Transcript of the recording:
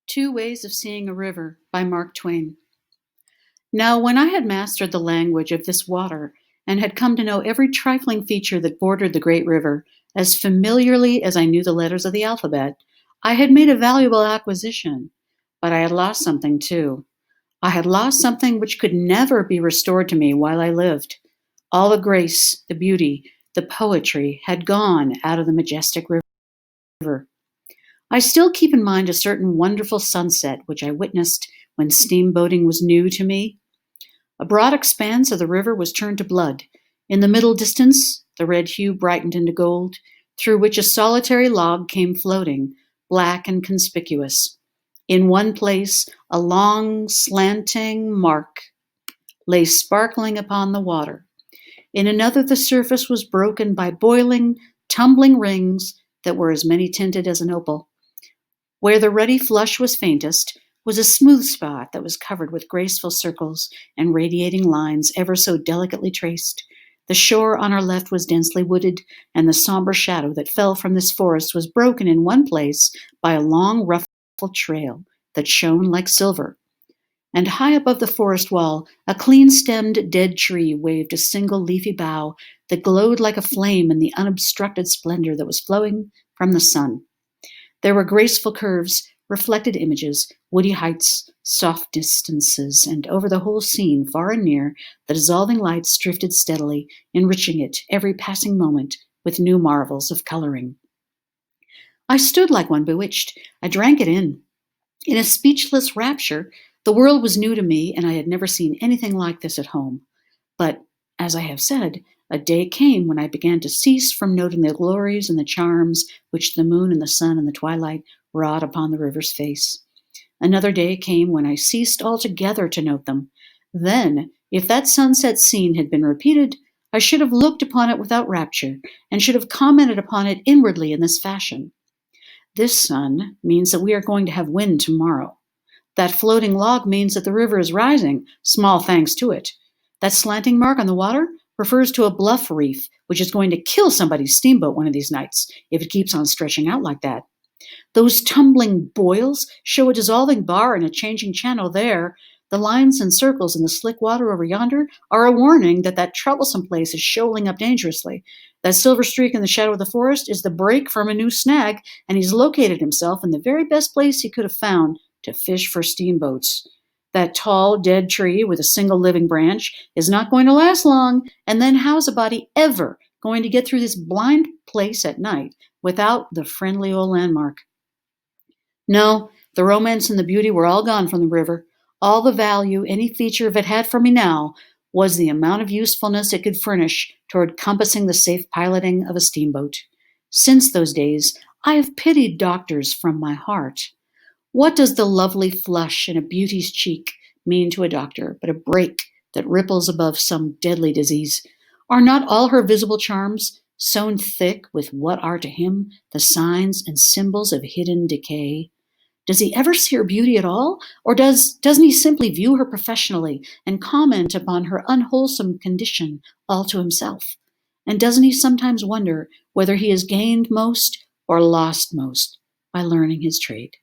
Two Ways of Seeing a River by Mark Twain. Now, when I had mastered the language of this water and had come to know every trifling feature that bordered the great river as familiarly as I knew the letters of the alphabet, I had made a valuable acquisition. But I had lost something too. I had lost something which could never be restored to me while I lived. All the grace, the beauty, the poetry had gone out of the majestic river. I still keep in mind a certain wonderful sunset which I witnessed when steamboating was new to me. A broad expanse of the river was turned to blood. In the middle distance, the red hue brightened into gold, through which a solitary log came floating, black and conspicuous. In one place, a long, slanting mark lay sparkling upon the water. In another, the surface was broken by boiling, tumbling rings that were as many tinted as an opal. Where the ruddy flush was faintest was a smooth spot that was covered with graceful circles and radiating lines ever so delicately traced. The shore on our left was densely wooded, and the somber shadow that fell from this forest was broken in one place by a long, ruffled trail that shone like silver. And high above the forest wall, a clean-stemmed dead tree waved a single leafy bough that glowed like a flame in the unobstructed splendor that was flowing from the sun. There were graceful curves, reflected images, woody heights, soft distances, and over the whole scene, far and near, the dissolving lights drifted steadily, enriching it every passing moment with new marvels of coloring. I stood like one bewitched. I drank it in. In a speechless rapture, the world was new to me, and I had never seen anything like this at home. But, as I have said, a day came when I began to cease from noting the glories and the charms which the moon and the sun and the twilight wrought upon the river's face. Another day came when I ceased altogether to note them. Then, if that sunset scene had been repeated, I should have looked upon it without rapture, and should have commented upon it inwardly in this fashion. This sun means that we are going to have wind tomorrow. That floating log means that the river is rising, small thanks to it. That slanting mark on the water refers to a bluff reef, which is going to kill somebody's steamboat one of these nights, if it keeps on stretching out like that. Those tumbling boils show a dissolving bar and a changing channel there. The lines and circles in the slick water over yonder are a warning that that troublesome place is shoaling up dangerously. That silver streak in the shadow of the forest is the break from a new snag, and he's located himself in the very best place he could have found to fish for steamboats. That tall, dead tree with a single living branch is not going to last long, and then how's a body ever going to get through this blind place at night without the friendly old landmark? No, the romance and the beauty were all gone from the river. All the value any feature of it had for me now was the amount of usefulness it could furnish toward compassing the safe piloting of a steamboat. Since those days, I have pitied doctors from my heart. What does the lovely flush in a beauty's cheek mean to a doctor but a break that ripples above some deadly disease? Are not all her visible charms sewn thick with what are to him the signs and symbols of hidden decay? Does he ever see her beauty at all, or doesn't he simply view her professionally and comment upon her unwholesome condition all to himself? And doesn't he sometimes wonder whether he has gained most or lost most by learning his trade?